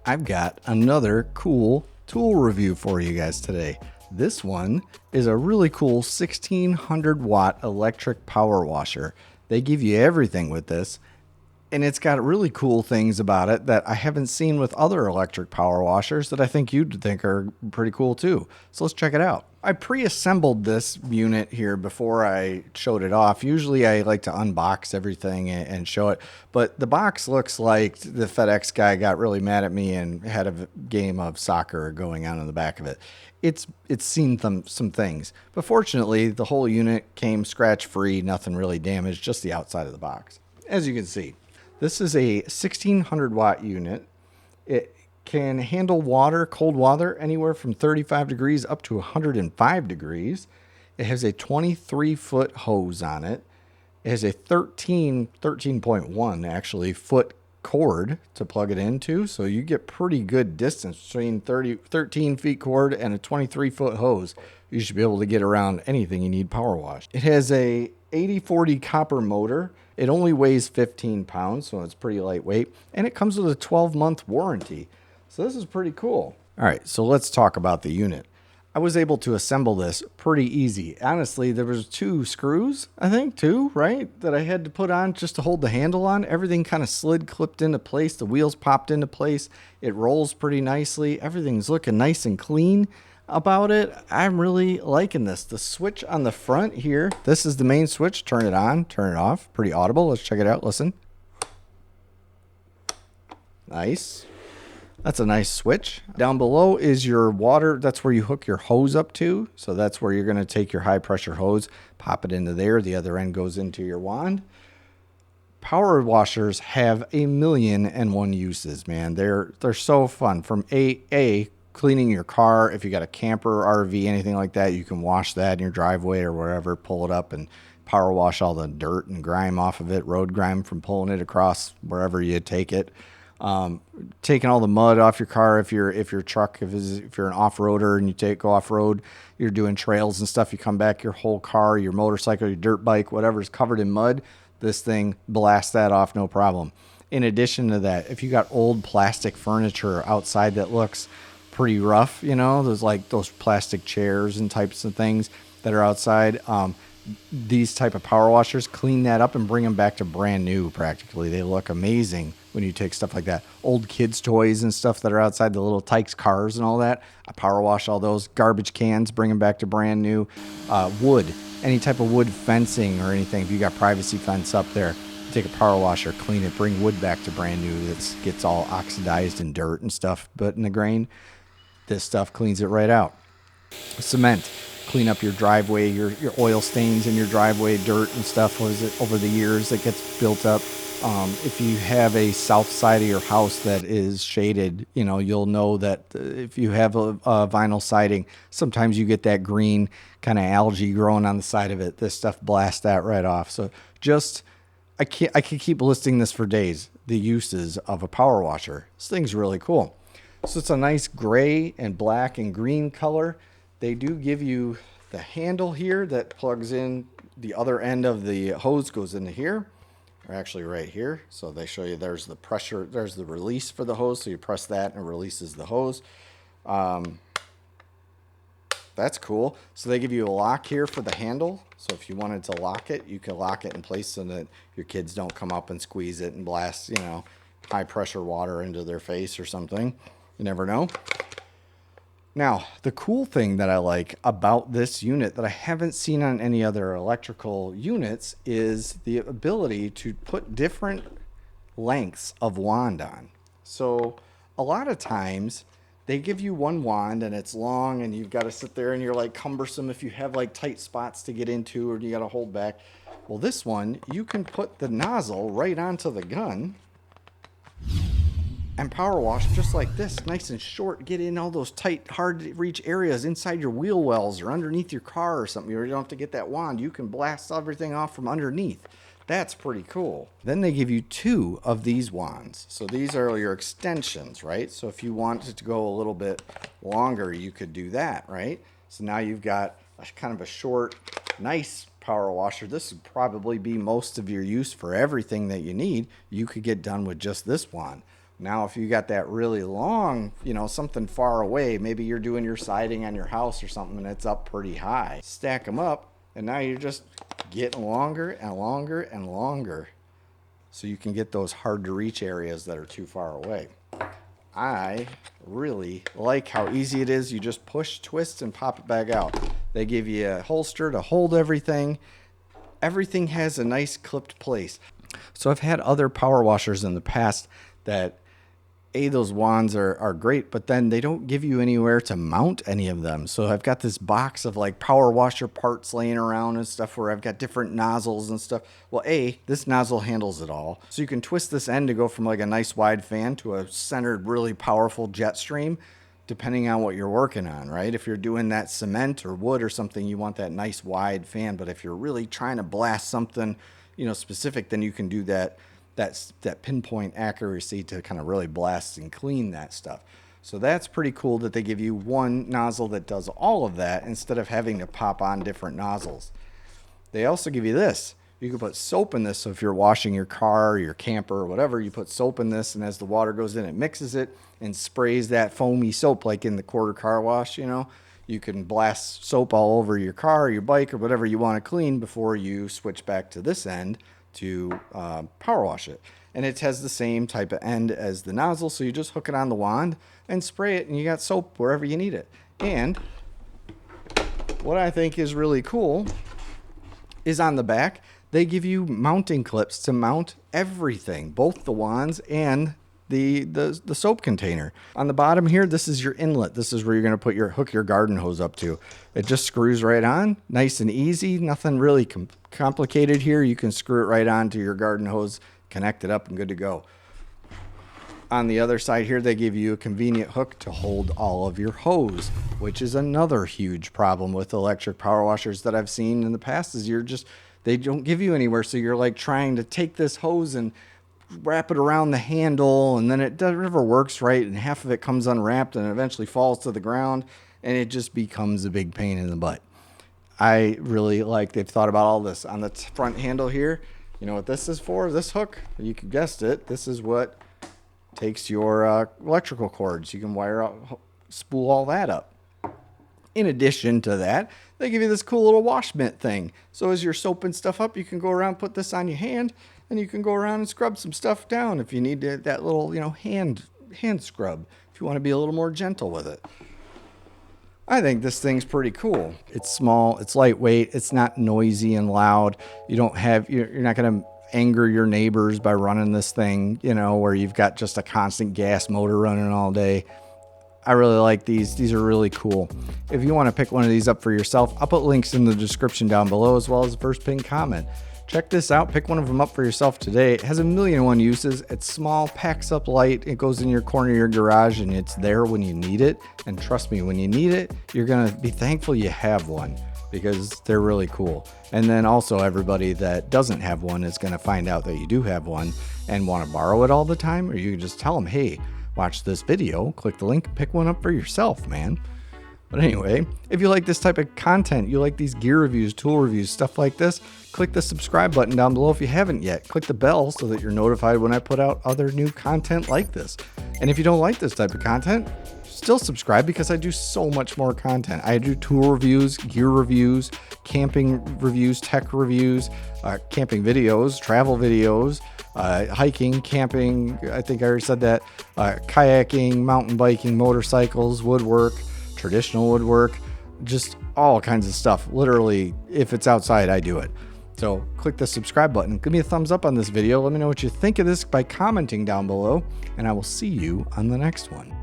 I've got another cool tool review for you guys today. This one is a really cool 1600 watt electric power washer. They give you everything with this, and it's got really cool things about it that I haven't seen with other electric power washers that I think you'd think are pretty cool too. So let's check it out. I pre-assembled this unit here before I showed it off. Usually I like to unbox everything and show it, but the box looks like the FedEx guy got really mad at me and had a game of soccer going on in the back of it. It's seen some things, but fortunately the whole unit came scratch free, nothing really damaged, just the outside of the box. As you can see, this is a 1600 watt unit. It can handle water, cold water, anywhere from 35 degrees up to 105 degrees. It has a 23-foot hose on it. It has a 13.1 actually foot cord to plug it into. So you get pretty good distance between 13 feet cord and a 23-foot hose. You should be able to get around anything you need power washed. It has a 80/40 copper motor. It only weighs 15 pounds, so it's pretty lightweight. And it comes with a 12-month warranty. So this is pretty cool. All right, so let's talk about the unit. I was able to assemble this pretty easy. Honestly, there was 2 screws, I think, 2, right? That I had to put on just to hold the handle on. Everything kind of slid, clipped into place. The wheels popped into place. It rolls pretty nicely. Everything's looking nice and clean about it. I'm really liking this. The switch on the front here, this is the main switch. Turn it on, turn it off. Pretty audible. Let's check it out. Listen. Nice. That's a nice switch. Down below is your water. That's where you hook your hose up to. So that's where you're going to take your high pressure hose, pop it into there. The other end goes into your wand. Power washers have a million and one uses, man. They're so fun. From a cleaning your car. If you got a camper, RV, anything like that, you can wash that in your driveway or wherever, pull it up and power wash all the dirt and grime off of it, road grime from pulling it across wherever you take it. Taking all the mud off your car if your truck, if you're an off-roader and you go off-road, you're doing trails and stuff, you come back, your whole car, your motorcycle, your dirt bike, whatever is covered in mud, this thing blasts that off no problem. In addition to that, if you got old plastic furniture outside that looks pretty rough, those plastic chairs and types of things that are outside, these type of power washers clean that up and bring them back to brand new practically. They look amazing when you take stuff like that. Old kids' toys and stuff that are outside, the little Tykes cars and all that, I power wash all those. Garbage cans, bring them back to brand new. Wood, any type of wood fencing or anything, if you got privacy fence up there, take a power washer, clean it, bring wood back to brand new. That gets all oxidized and dirt and stuff, but in the grain, this stuff cleans it right out. Cement, clean up your driveway, your oil stains in your driveway, dirt and stuff over the years that gets built up. If you have a south side of your house that is shaded, you'll know that if you have a vinyl siding, sometimes you get that green kind of algae growing on the side of it. This stuff blasts that right off. So I can keep listing this for days, the uses of a power washer. This thing's really cool. So it's a nice gray and black and green color. They do give you the handle here that plugs in. The other end of the hose goes into here, or actually right here. So they show you there's the pressure, there's the release for the hose. So you press that and it releases the hose. That's cool. So they give you a lock here for the handle. So if you wanted to lock it, you can lock it in place so that your kids don't come up and squeeze it and blast, high pressure water into their face or something. You never know. Now, the cool thing that I like about this unit that I haven't seen on any other electrical units is the ability to put different lengths of wand on. So a lot of times they give you one wand and it's long and you've got to sit there and you're like cumbersome if you have like tight spots to get into or you got to hold back. Well, this one, you can put the nozzle right onto the gun and power wash just like this, nice and short. Get in all those tight, hard to reach areas inside your wheel wells or underneath your car or something. You don't have to get that wand. You can blast everything off from underneath. That's pretty cool. Then they give you 2 of these wands. So these are your extensions, right? So if you wanted to go a little bit longer, you could do that, right? So now you've got kind of a short, nice power washer. This would probably be most of your use for everything that you need. You could get done with just this wand. Now, if you got that really long, something far away, maybe you're doing your siding on your house or something and it's up pretty high. Stack them up, and now you're just getting longer and longer and longer, so you can get those hard to reach areas that are too far away. I really like how easy it is. You just push, twist, and pop it back out. They give you a holster to hold everything. Everything has a nice clipped place. So I've had other power washers in the past that, those wands are great, but then they don't give you anywhere to mount any of them. So I've got this box of like power washer parts laying around and stuff where I've got different nozzles and stuff. Well, this nozzle handles it all. So you can twist this end to go from like a nice wide fan to a centered, really powerful jet stream, depending on what you're working on, right? If you're doing that cement or wood or something, you want that nice wide fan. But if you're really trying to blast something, specific, then you can do that pinpoint accuracy to kind of really blast and clean that stuff. So that's pretty cool that they give you one nozzle that does all of that instead of having to pop on different nozzles. They also give you this. You can put soap in this. So if you're washing your car or your camper or whatever, you put soap in this, and as the water goes in, it mixes it and sprays that foamy soap like in the quarter car wash. You can blast soap all over your car or your bike or whatever you want to clean before you switch back to this end to power wash it. And it has the same type of end as the nozzle, so you just hook it on the wand and spray it, and you got soap wherever you need it. And what I think is really cool is on the back, they give you mounting clips to mount everything, both the wands and the soap container. On the bottom here, this is your inlet. This is where you're going to hook your garden hose up to. It just screws right on, nice and easy. Nothing really complicated here. You can screw it right on to your garden hose, connect it up, and good to go. On the other side here, they give you a convenient hook to hold all of your hose, which is another huge problem with electric power washers that I've seen in the past. Is they don't give you anywhere, so you're like trying to take this hose and wrap it around the handle, and then it never works right, and half of it comes unwrapped and eventually falls to the ground, and it just becomes a big pain in the butt. I really like they've thought about all this. On the front handle here, you know what this is for? This hook, you guessed it, this is what takes your electrical cords. You can wire out, spool all that up. In addition to that, they give you this cool little wash mitt thing. So as you're soaping stuff up, you can go around, put this on your hand, and you can go around and scrub some stuff down if you need that little, hand scrub, if you want to be a little more gentle with it. I think this thing's pretty cool. It's small, it's lightweight, it's not noisy and loud. You're not going to anger your neighbors by running this thing, where you've got just a constant gas motor running all day. I really like these. These are really cool. If you want to pick one of these up for yourself, I'll put links in the description down below, as well as the first pinned comment. Check this out. Pick one of them up for yourself today. It has 1,000,001 uses. It's small, packs up light. It goes in your corner of your garage, and it's there when you need it. And trust me, when you need it, you're going to be thankful you have one, because they're really cool. And then also, everybody that doesn't have one is going to find out that you do have one and want to borrow it all the time. Or you can just tell them, hey, watch this video, click the link, pick one up for yourself, man. But anyway, if you like this type of content, you like these gear reviews, tool reviews, stuff like this, click the subscribe button down below if you haven't yet. Click the bell so that you're notified when I put out other new content like this. And if you don't like this type of content, still subscribe, because I do so much more content. I do tool reviews, gear reviews, camping reviews, tech reviews, camping videos, travel videos, hiking, camping, I think I already said that, kayaking, mountain biking, motorcycles, woodwork, traditional woodwork, just all kinds of stuff. Literally, if it's outside, I do it. So click the subscribe button. Give me a thumbs up on this video. Let me know what you think of this by commenting down below, and I will see you on the next one.